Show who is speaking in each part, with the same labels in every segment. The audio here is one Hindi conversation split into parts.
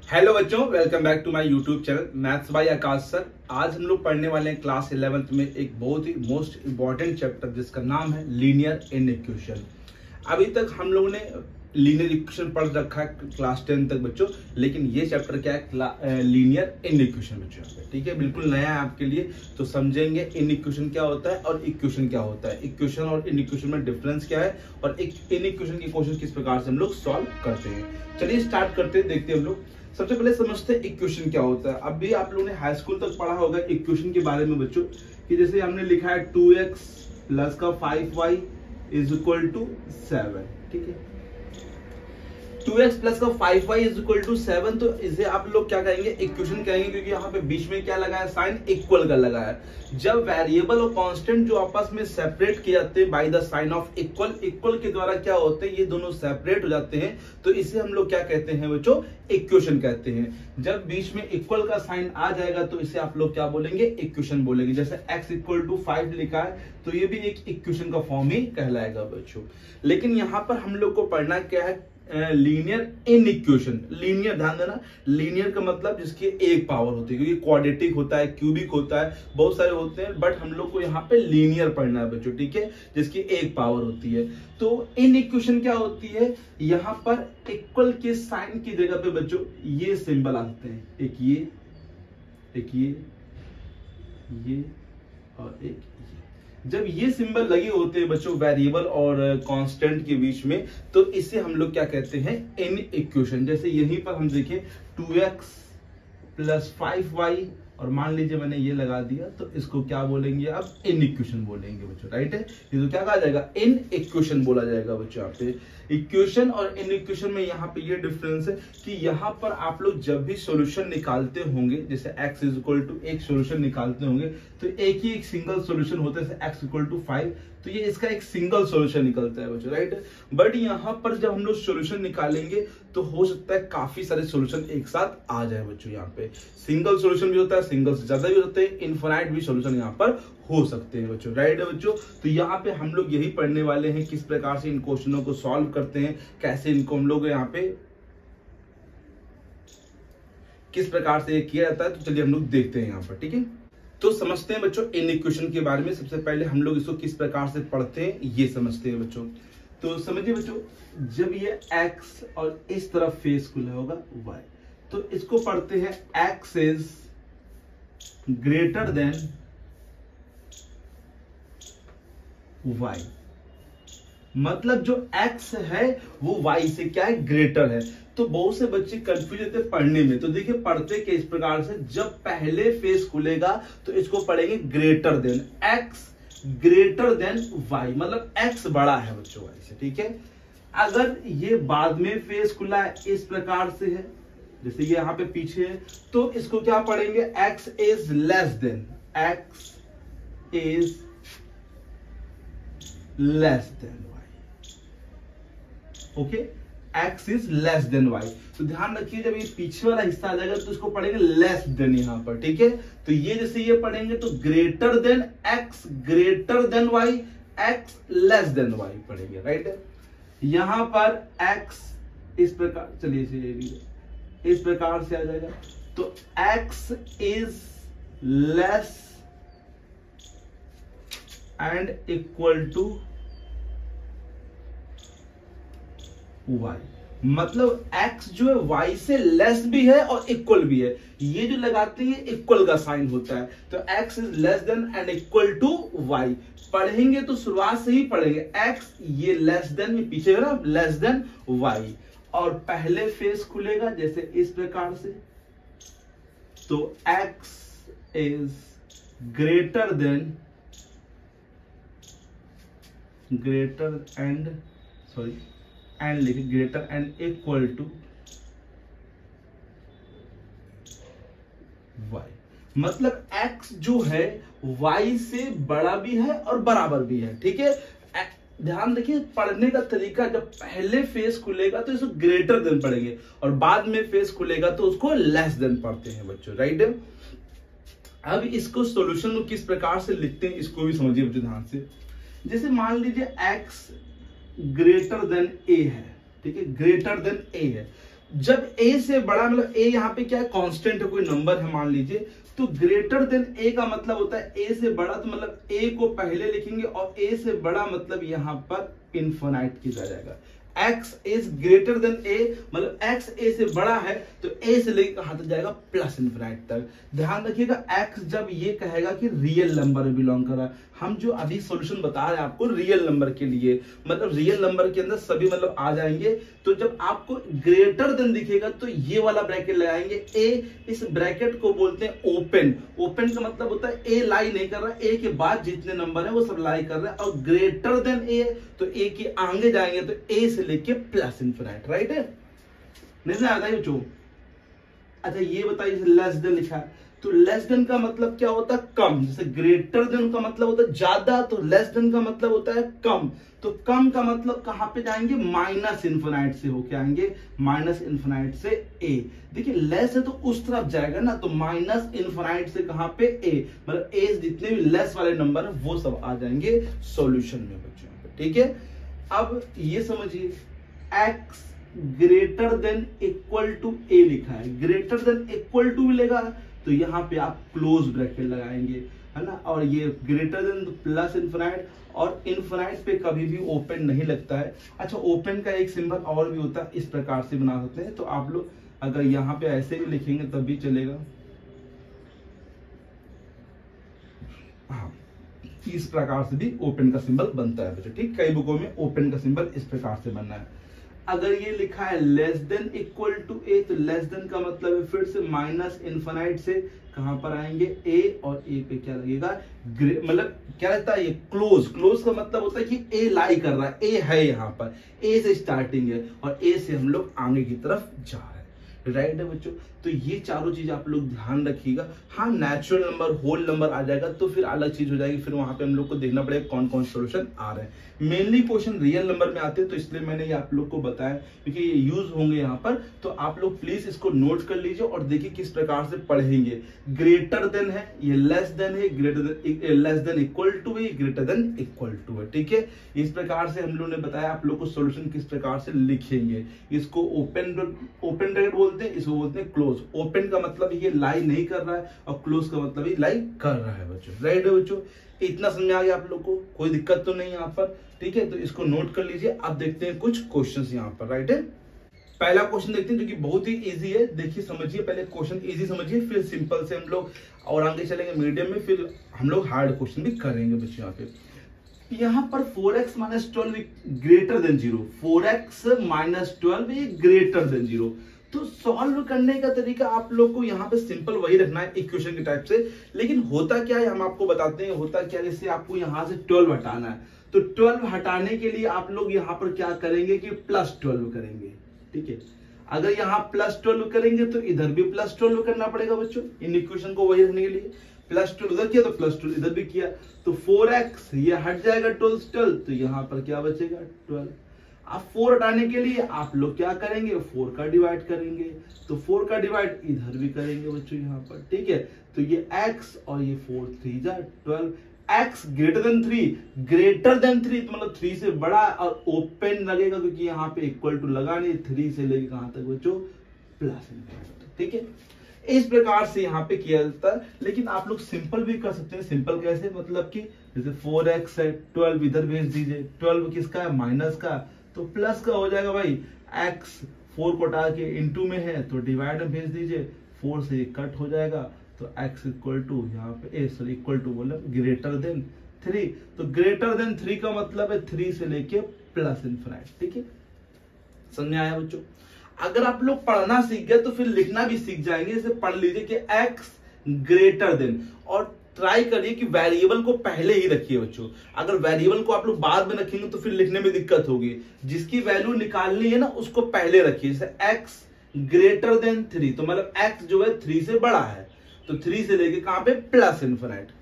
Speaker 1: हेलो बच्चों, welcome back to my YouTube channel maths by Akash sir. आज हम लोग पढ़ने वाले हैं क्लास 11th में एक बहुत ही मोस्ट इंपॉर्टेंट चैप्टर जिसका नाम है लीनियर इनइक्वेशन। अभी तक हम लोगों ने लीनियर इक्वेशन पढ़ रखा है क्लास 10 तक बच्चों, लेकिन ये चैप्टर क्या है, लीनियर इनइक्वेशन बच्चों। ठीक है, बिल्कुल नया है आपके लिए, तो समझेंगे इनइक्वेशन क्या होता है और इक्वेशन क्या होता है, इक्वेशन और इनइक्वेशन में डिफरेंस क्या है और एक इनइक्वेशन की क्वेश्चन किस प्रकार से हम लोग सॉल्व करते हैं। चलिए स्टार्ट करते हैं, देखते हैं हम लोग। सबसे पहले समझते हैं इक्वेशन क्या होता है। अब भी आप लोगों ने हाई स्कूल तक पढ़ा होगा इक्वेशन के बारे में बच्चों, कि जैसे हमने लिखा है 2x प्लस का 5y इज इक्वल टू 7। ठीक है, 2x प्लस का 5y इज इक्वल टू 7, तो इसे आप लोग क्या कहेंगे, इक्वेशन कहेंगे, क्योंकि यहाँ पे बीच में क्या लगा है, साइन इक्वल का लगा है। जब वेरिएबल और कांस्टेंट जो आपस में सेपरेट किए जाते हैं by the sign of equal, equal के द्वारा क्या होते हैं, ये दोनों सेपरेट हो जाते हैं, तो इसे हम लोग क्या कहते हैं बच्चों, इक्वेशन कहते हैं। जब बीच में इक्वल का साइन आ जाएगा तो इसे आप लोग क्या बोलेंगे, इक्वेशन बोलेंगे। जैसे x इक्वल टू 5 लिखा है तो ये भी एक इक्वेशन का फॉर्म ही कहलाएगा बच्चों। लेकिन यहाँ पर हम लोग को पढ़ना क्या है, लीनियर इनइक्वेशन। लीनियर, ध्यान देना, लीनियर का मतलब जिसकी एक पावर होती है, क्योंकि क्वाड्रेटिक होता है, क्यूबिक होता है, बहुत सारे होते हैं, बट हम लोग को यहाँ पे लीनियर पढ़ना है बच्चों। ठीक है, जिसकी एक पावर होती है। तो इनइक्वेशन क्या होती है, यहाँ पर इक्वल के साइन की जगह पे बच्चों ये सिंबल आते हैं, एक ये और एक ये। जब ये सिंबल लगे होते हैं बच्चों वेरिएबल और कांस्टेंट के बीच में, तो इसे हम लोग क्या कहते हैं, इनइक्वेशन। जैसे यहीं पर हम देखें 2x प्लस 5y और मान लीजिए मैंने ये लगा दिया, तो इसको क्या बोलेंगे, अब इनइक्वेशन बोलेंगे बच्चों। राइट है, ये तो क्या कहा जाएगा, इनइक्वेशन बोला जाएगा बच्चों। यहाँ पे इक्वेशन और इनइक्वेशन में यहाँ पे ये डिफरेंस है कि यहाँ पर आप लोग जब भी सॉल्यूशन निकालते होंगे, जैसे x इज इक्वल टू एक सॉल्यूशन निकालते होंगे, तो एक ही एक सिंगल सॉल्यूशन होता है, जैसे x इक्वल टू 5, तो ये इसका एक सिंगल सॉल्यूशन निकलता है बच्चों। राइट, बट यहाँ पर जब हम लोग सॉल्यूशन निकालेंगे तो हो सकता है काफी सारे सॉल्यूशन एक साथ आ जाए बच्चों। यहाँ पे सिंगल सॉल्यूशन भी होता है, सिंगल से ज्यादा भी होते हैं, इनफाइनाइट भी सॉल्यूशन यहाँ पर हो सकते हैं बच्चों। राइट है बच्चों, तो यहाँ पे हम लोग यही पढ़ने वाले हैं, किस प्रकार से इन क्वेश्चनों को सॉल्व करते हैं, कैसे इनको हम लोग यहाँ पे किस प्रकार से ये किया जाता है। तो चलिए हम लोग देखते हैं यहाँ पर। ठीक है, तो समझते हैं बच्चों इनइक्वेशन के बारे में। सबसे पहले हम लोग इसको किस प्रकार से पढ़ते हैं ये समझते हैं बच्चों। तो समझिए बच्चों, जब ये x और इस तरफ फेस खुला होगा y, तो इसको पढ़ते हैं x is greater then y। मतलब जो x है वो y से क्या है, ग्रेटर है। तो बहुत से बच्चे कंफ्यूज होते हैं पढ़ने में। तो देखिए पढ़ते के इस प्रकार से, जब पहले फेस खुलेगा तो इसको पढ़ेंगे greater than, x greater then y, मतलब x बड़ा है बच्चों y से। ठीक है, अगर ये बाद में फेस खुला है इस प्रकार से है, जैसे ये यहाँ पे पीछे है, तो इसको क्या पढ़ेंगे, x is less then, x is less then y। Okay, x is less then y। तो ध्यान रखिए, जब ये पीछे वाला हिस्सा आ जाएगा तो इसको पढ़ेंगे लेस देन यहाँ पर। ठीक है, तो ये जैसे ये पढ़ेंगे तो greater than x greater then y, x less than y पढ़ेंगे। राइट, यहां पर x इस प्रकार, चलिए इस प्रकार से आ जाएगा, तो x is less and equal to y। मतलब x जो है y से लेस भी है और इक्वल भी है। ये जो लगाते हैं इक्वल का साइन होता है, तो x is less than and equal to y पढ़ेंगे। तो शुरुआत से ही पढ़ेंगे x ये लेस देन, ये पीछे है ना, लेस देन y, और पहले फेस खुलेगा जैसे इस प्रकार से, तो x is greater than, greater and and लिखे, greater and equal to y। मतलब x जो है y से बड़ा भी है और बराबर भी है। ठीक है, ध्यान देखिए पढ़ने का तरीका, जब पहले फेस खुलेगा तो इसको ग्रेटर देन पढ़ेंगे और बाद में फेस खुलेगा तो उसको लेस देन पढ़ते हैं बच्चों। राइट, अब इसको सॉल्यूशन को किस प्रकार से लिखते हैं इसको भी समझिए बच्चों ध्यान से। जैसे मान लीजिए x ग्रेटर देन a है, ठीक है, ग्रेटर देन a है, जब a से बड़ा, मतलब a यहाँ पे क्या है, कांस्टेंट है, कोई नंबर है मान लीजिए, तो ग्रेटर देन a का मतलब होता है a से बड़ा, तो मतलब a को पहले लिखेंगे और a से बड़ा मतलब यहाँ पर इनफिनाइट किया जाएगा। x is greater then a, मतलब x a से बड़ा है तो a से लेकर कहां तक जाएगा, प्लस इनफिनाइट तक। ध्यान रखिएगा x जब ये कहेगा कि रियल नंबर में बिलोंग कर रहा है, हम जो अभी सॉल्यूशन बता रहे हैं आपको रियल नंबर के लिए, मतलब रियल नंबर के अंदर सभी मतलब आ जाएंगे। तो जब आपको ग्रेटर देन दिखेगा तो ये वाला ब्रैकेट लगाएंगे a, इस ब्रैकेट को बोलते हैं ओपन। ओपन का मतलब होता है a लाई नहीं कर रहा, a के बाद जितने नंबर है वो सब लाई कर रहा है, और ग्रेटर देन a तो a के आगे जाएंगे तो a से लेके प्लस इनफिनाइट, राइट है, नहीं आता है बच्चों। अच्छा ये बताइए, लेस देन लिखा है तो लेस देन का मतलब क्या होता है, कम। जैसे ग्रेटर देन का मतलब होता है ज्यादा, तो लेस देन का मतलब होता है कम। तो कम का मतलब कहां पे जाएंगे, माइनस इनफिनाइट से होके आएंगे, माइनस इनफिनाइट से a। देखिए लेस है तो उस तरफ जाएगा ना, तो माइनस इनफिनाइट से कहां पे a, मतलब a जितने भी लेस वाले नंबर है वो सब आ जाएंगे सॉल्यूशन में बच्चों, ठीक है। अब ये समझिए x greater than equal to a लिखा है, ग्रेटर देन इक्वल टू मिलेगा तो यहाँ पे आप क्लोज ब्रैकेट लगाएंगे, है ना, और ये ग्रेटर देन प्लस इनफिनाइट, और इनफिनाइट पे कभी भी ओपन नहीं लगता है। अच्छा ओपन का एक सिंबल और भी होता है, इस प्रकार से बना सकते हैं, तो आप लोग अगर यहाँ पे ऐसे भी लिखेंगे तब भी चलेगा, हाँ इस प्रकार से भी ओपन का सिंबल बनता है बच्चों, ठीक। कई बुकों में ओपन का सिंबल इस प्रकार से बनना है। अगर ये लिखा है less than equal to a, तो लेस देन का मतलब है फिर से माइनस इनफिनाइट से कहां पर आएंगे a, और a पे क्या लगेगा, मतलब क्या रहता है ये क्लोज। क्लोज का मतलब होता है कि a लाई कर रहा है, a है यहाँ पर, a से स्टार्टिंग है और a से हम लोग आगे की तरफ जा रहे हैं, राइट है बच्चों। तो ये चारों चीज आप लोग ध्यान रखिएगा। हाँ नेचुरल नंबर, होल नंबर आ जाएगा तो फिर अलग चीज हो जाएगी, फिर वहां पे हम लोग को देखना पड़ेगा कौन कौन सॉल्यूशन आ रहे हैं। मेनली क्वेश्चन रियल नंबर में आते हैं, तो इसलिए मैंने ये आप लोग को बताया, क्योंकि ये यूज होंगे यहाँ पर, तो आप लोग प्लीज इसको नोट कर लीजिए और देखिए किस प्रकार से पढ़ेंगे। ग्रेटर देन है, ये लेस देन है, greater than, less than equal to है, ग्रेटर देन इक्वल टू है, ठीक है। इस प्रकार से हम लोगों ने बताया आप लोग को सॉल्यूशन किस प्रकार से लिखेंगे। इसको ओपन ब्रैकेट बोलते हैं, इसको बोलते हैं क्लोज। ओपन का मतलब ये लाई नहीं कर रहा है और क्लोज का मतलब ये लाई कर रहा है बच्चों, राइट है बच्चों। इतना समझ में आ गया आप लोग को, कोई दिक्कत तो नहीं यहाँ पर, ठीक है। तो इसको नोट कर लीजिए। अब देखते हैं कुछ क्वेश्चंस यहाँ पर, राइट है। पहला क्वेश्चन देखते हैं जो कि बहुत ही इजी है, देखिए समझिए, पहले क्वेश्चन इजी समझिए, फिर सिंपल से हम लोग और आगे चलेंगे मीडियम में, फिर हम लोग हार्ड क्वेश्चन भी करेंगे बच्चों। यहाँ पर 4x minus 12 greater than 0, 4x minus 12 greater than 0। तो सॉल्व करने का तरीका आप लोग को यहाँ पे सिंपल वही रखना है इक्वेशन के टाइप से, लेकिन होता क्या है हम आपको बताते हैं। होता क्या है, जैसे आपको यहाँ से 12 हटाना है, तो 12 हटाने के लिए आप लोग यहाँ पर क्या करेंगे कि प्लस 12 करेंगे, ठीक है। अगर यहाँ प्लस 12 करेंगे तो इधर भी प्लस 12 करना पड़ेगा बच्चों, इन इक्वेशन को वही रखने के लिए। प्लस 12 उधर किया तो प्लस 12 इधर भी किया, तो 4x ये हट जाएगा 12, तो यहाँ पर क्या बचेगा 12। अब 4 हटाने के लिए आप लोग क्या करेंगे, 4 का डिवाइड करेंगे, तो 4 का डिवाइड इधर भी करेंगे बच्चों यहाँ पर, ठीक है। तो ये x और ये 4 3 जा 12, x greater then 3, greater than 3 तो मतलब 3 से बड़ा और ओपन लगेगा, क्योंकि यहाँ पे इक्वल टू लगा नहीं, 3 से लेके कहां तक बच्चों, प्लस इनफिनिटी, ठीक है। इस प्रकार से यहाँ पे किया जाता है, लेकिन आप लोग सिंपल भी कर सकते हैं। सिंपल कैसे, मतलब कि जैसे 4x है, 12 इधर भेज दीजिए, 12 किसका है, माइनस का, तो प्लस का हो जाएगा भाई। x 4 को हटा के इनटू में है तो डिवाइड में भेज दीजिए, 4 से कट हो जाएगा, तो x इक्वल टू यहाँ पे सॉरी इक्वल टू बोला ग्रेटर देन 3, तो ग्रेटर देन 3 का मतलब है 3 से लेके प्लस इनफिनिटी, ठीक है। समझ में आया बच्चों। अगर आप लोग पढ़ना सीख गए तो फिर लिखना भी सीख जाएंगे। जैसे पढ़ लीजिए कि x ग्रेटर देन, और ट्राई करिए कि वेरिएबल को पहले ही रखिए बच्चों। अगर वेरिएबल को आप लोग बाद में रखेंगे तो फिर लिखने में दिक्कत होगी। जिसकी वैल्यू निकालनी है ना उसको पहले रखिए। जैसे x ग्रेटर देन 3, तो मतलब x जो है 3 से बड़ा है, तो 3 से लेके कहां पे, प्लस इनफिनिटी।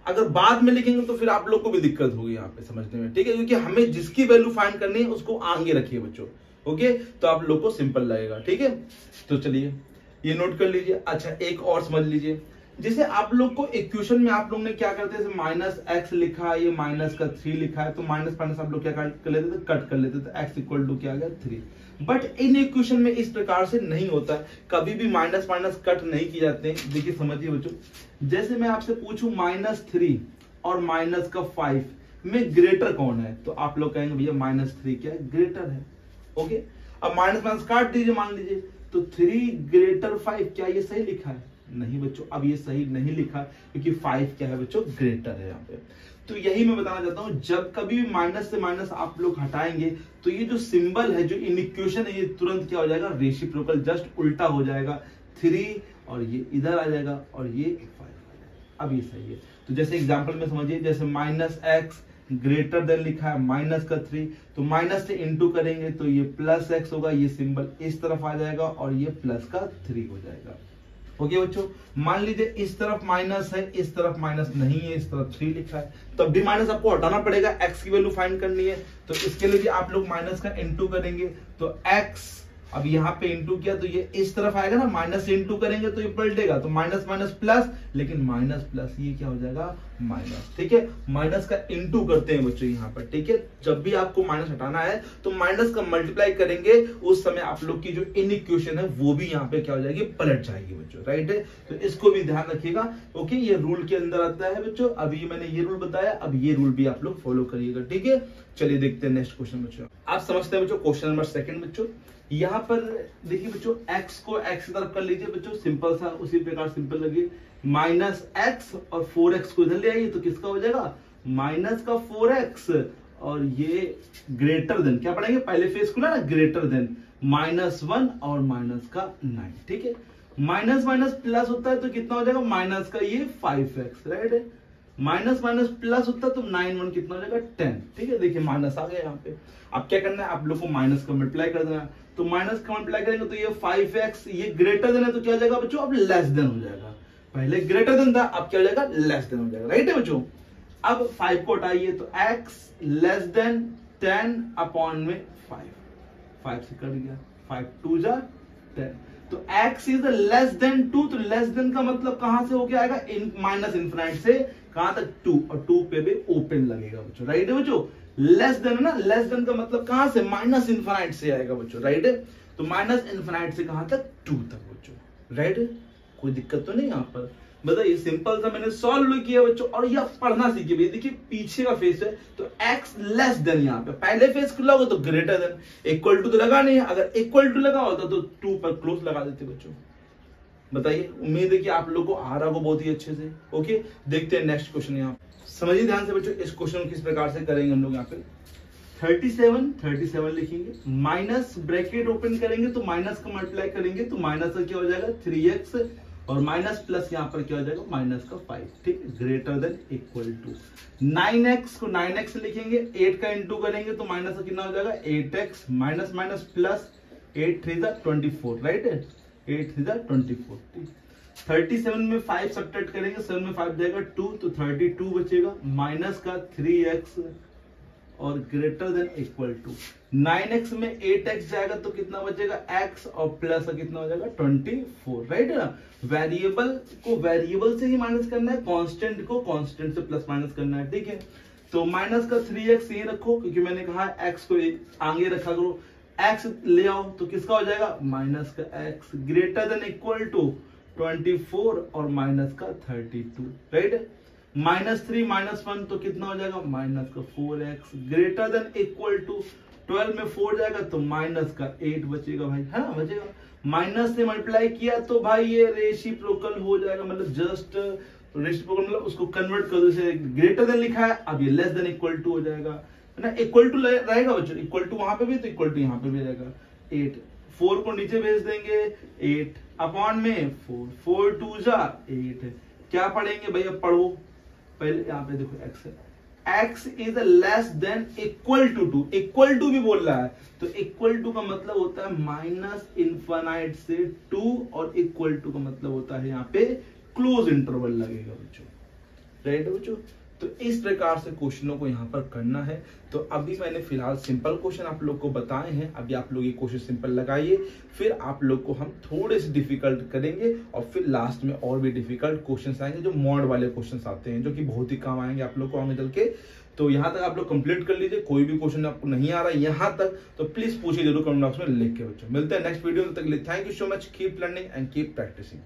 Speaker 1: अगर बाद में लिखेंगे तो फिर आप लोग को भी दिक्कत होगी यहाँ पे समझने में, ठीक है, क्योंकि हमें जिसकी वैल्यू फाइंड करनी है उसको आगे रखिए बच्चों, ओके। तो आप लोग को सिंपल लगेगा, ठीक है। तो चलिए ये नोट कर लीजिए। अच्छा एक और समझ लीजिए, जैसे आप लोग को इक्वेशन में आप लोग ने क्या करते हैं, माइनस एक्स लिखा है, ये माइनस का 3 लिखा है, तो माइनस माइनस आप लोग क्या कर लेते थे, कट कर लेते थे, एक्स इक्वल टू क्या आ गया 3। बट इन इक्वेशन में इस प्रकार से नहीं होता, कभी भी माइनस माइनस कट नहीं किए जाते हैं। देखिए समझिए बच्चों, जैसे मैं आपसे पूछूं -3 और माइनस का 5 में ग्रेटर कौन है, तो आप लोग कहेंगे भैया -3 क्या है, ग्रेटर है। ओके, अब माइनस माइनस काट दीजिए, मान लीजिए तो 3 ग्रेटर 5, क्या ये सही लिखा है, नहीं बच्चों, अब ये सही नहीं लिखा क्योंकि 5 क्या है बच्चों, ग्रेटर है यहाँ पे। तो यही मैं बताना चाहता हूं, जब कभी भी माइनस से माइनस आप लोग हटाएंगे तो ये जो सिंबल है, जो इन इक्वेशन है, ये तुरंत क्या हो जाएगा, रेसिप्रोकल, जस्ट उल्टा हो जाएगा। 3 और ये इधर आ जाएगा और ये 5 आ जाएगा। अब ये सही है। तो जैसे एग्जांपल में समझिए, जैसे -x ग्रेटर देन लिखा है माइनस का 3, तो माइनस से इंटू करेंगे तो ये प्लस x होगा, ये सिंबल इस तरफ आ जाएगा और ये प्लस का 3 हो जाएगा। ओके बच्चों, मान लीजिए इस तरफ माइनस है, इस तरफ माइनस नहीं है, इस तरफ 3 लिखा है, तब भी माइनस आपको हटाना पड़ेगा, x की वैल्यू फाइंड करनी है। तो इसके लिए भी आप लोग माइनस का इंटू करेंगे, तो x अब यहाँ पे इंटू किया तो ये इस तरफ आएगा ना, माइनस से इंटू करेंगे तो ये पलटेगा, तो माइनस माइनस प्लस, लेकिन माइनस प्लस ये क्या हो जाएगा, माइनस। ठीक है, माइनस का इंटू करते हैं बच्चों यहाँ पर। ठीक है, जब भी आपको माइनस हटाना है तो माइनस का मल्टीप्लाई करेंगे, उस समय आप लोग की जो इनइक्वेशन है वो भी यहाँ पे क्या हो जाएगी, पलट जाएगी बच्चों। राइट है, तो इसको भी ध्यान रखिएगा। ओके, ये रूल के अंदर आता है बच्चों। अभी मैंने ये रूल बताया, अब ये रूल भी आप लोग फॉलो करिएगा। ठीक है, चलिए देखते हैं नेक्स्ट क्वेश्चन बच्चों। आप समझते हैं बच्चों, क्वेश्चन नंबर 2 बच्चों। यहाँ पर देखिए बच्चों, x को x की तरफ कर लीजिए बच्चों, सिंपल सा, उसी प्रकार सिंपल लगे, -x और 4x को इधर ले आइए तो किसका हो जाएगा, माइनस का 4x, और ये ग्रेटर देन, क्या पढ़ेंगे पहले फेस को ना, ग्रेटर देन -1 और माइनस का 9। ठीक है, माइनस माइनस प्लस होता है तो कितना हो जाएगा, माइनस का ये 5x। राइट है, माइनस माइनस प्लस होता है तो 9 1 कितना हो जाएगा, 10। ठीक है, देखिए माइनस आ गया यहाँ पे। अब क्या करना है, आप लोग को माइनस का मल्टीप्लाई कर देना है, तो माइनस का मल्टीप्लाई करेंगे तो ये 5x, ये ग्रेटर देन है तो क्या हो जाएगा बच्चों, अब लेस देन हो जाएगा। पहले ग्रेटर देन था, अब क्या हो जाएगा, लेस देन हो जाएगा। राइट है बच्चों, अब 5 को हटाइए तो x लेस देन 10 अपॉन में 5 से कट गया, 5 2 जा 10, तो x इज लेस देन 2, तो लेस देन का मतलब कहां से होके आएगा, माइनस इनफिनिट से कहां तक, 2, और 2 पे भी ओपन लगेगा बच्चों। राइट है बच्चों, लेस देन है ना, लेस देन का मतलब कहां से, माइनस इनफिनिट से आएगा बच्चों। राइट है, तो माइनस इनफिनिट से कहां तक, 2 तक बच्चों। राइट है, कोई दिक्कत तो नहीं यहाँ पर, बताइए। सिंपल सा मैंने सॉल्व किया बच्चों, और ये पढ़ना सीखिए भैया। देखिए पीछे का फेस है तो x लेस देन, यहाँ पे पहले फेस खुला होगा तो ग्रेटर देन, इक्वल टू तो लगा नहीं है, अगर इक्वल टू लगा होता तो 2 पर क्लोज लगा देते बच्चों। बताइए, उम्मीद है कि आप लोगों को आ रहा हो बहुत ही अच्छे से। ओके, देखते हैं नेक्स्ट क्वेश्चन। यहाँ समझिए ध्यान से बच्चों, इस क्वेश्चन को किस प्रकार से करेंगे हम लोग। यहाँ पे 37 लिखेंगे, माइनस ब्रैकेट ओपन करेंगे तो माइनस का मल्टीप्लाई करेंगे तो माइनस का क्या हो जाएगा, 3x, और माइनस प्लस यहाँ पर क्या हो जाएगा, माइनस का 5। ठीक, greater than equal to 9x को 9x लिखेंगे, 8 का इंटू करेंगे तो माइनस का कितना हो जाएगा, 8x, minus minus plus, 8 3 24। Right है, 8 3 24। ठीक, 37 में 5 सब्ट्रैक्ट करेंगे, 7 में 5 जाएगा 2, तो 32 बचेगा, माइनस का 3x और greater than equal to 9x में 8x जाएगा तो कितना बचेगा, x, और प्लस कितना हो जाएगा, 24। राइट है ना, वेरिएबल को वेरिएबल से ही माइनस करना है, कांस्टेंट को कांस्टेंट से प्लस माइनस करना है। ठीक है, तो माइनस का 3x ये रखो, क्योंकि मैंने कहा x को आगे रखा करो, x ले आओ तो किसका हो जाएगा, माइनस का x, greater than equal to 24 और माइनस का 32। राइट है, -3 -1 तो कितना हो जाएगा, माइनस का 4x, greater than equal to 12 में 4 जाएगा तो माइनस का 8 बचेगा भाई, है ना, बचेगा। माइनस से मल्टीप्लाई किया तो भाई ये रेसिप्रोकल हो जाएगा, मतलब जस्ट रेसिप्रोकल मतलब उसको कन्वर्ट कर दो, जैसे ग्रेटर देन लिखा है, अब ये लेस देन इक्वल टू हो जाएगा, है ना। इक्वल टू रहेगा बच्चों, इक्वल टू वहां पे भी तो इक्वल टू यहाँ पे भी रहेगा। 8, 4 को नीचे भेज देंगे, 8 अपॉन में 4, 4 2 जा 8। क्या पढ़ेंगे भैया, पढ़ो पहले। यहाँ पे देखो x है, x is less than equal to 2, equal to भी बोल रहा है तो इक्वल टू का मतलब होता है माइनस इनफिनिट से 2, और इक्वल टू का मतलब होता है यहाँ पे क्लोज इंटरवल लगेगा बच्चों। राइट बच्चों, तो इस प्रकार से क्वेश्चनों को यहाँ पर करना है। तो अभी मैंने फिलहाल सिंपल क्वेश्चन आप लोग को बताए हैं, अभी आप लोग ये क्वेश्चन सिंपल लगाइए, फिर आप लोग को हम थोड़े से डिफिकल्ट करेंगे और फिर लास्ट में और भी डिफिकल्ट क्वेश्चंस आएंगे, जो मॉड वाले क्वेश्चंस आते हैं, जो कि बहुत ही काम आएंगे आप लोग को आगे चल के। तो यहाँ तक आप लोग कंप्लीट कर लीजिए। कोई भी क्वेश्चन आपको नहीं आ रहा है यहाँ तक तो प्लीज पूछिए जरूर कमेंट बॉक्स में लिख के बच्चों। मिलते हैं नेक्स्ट वीडियो में, तक के लिए thank you so much, keep learning and keep practising.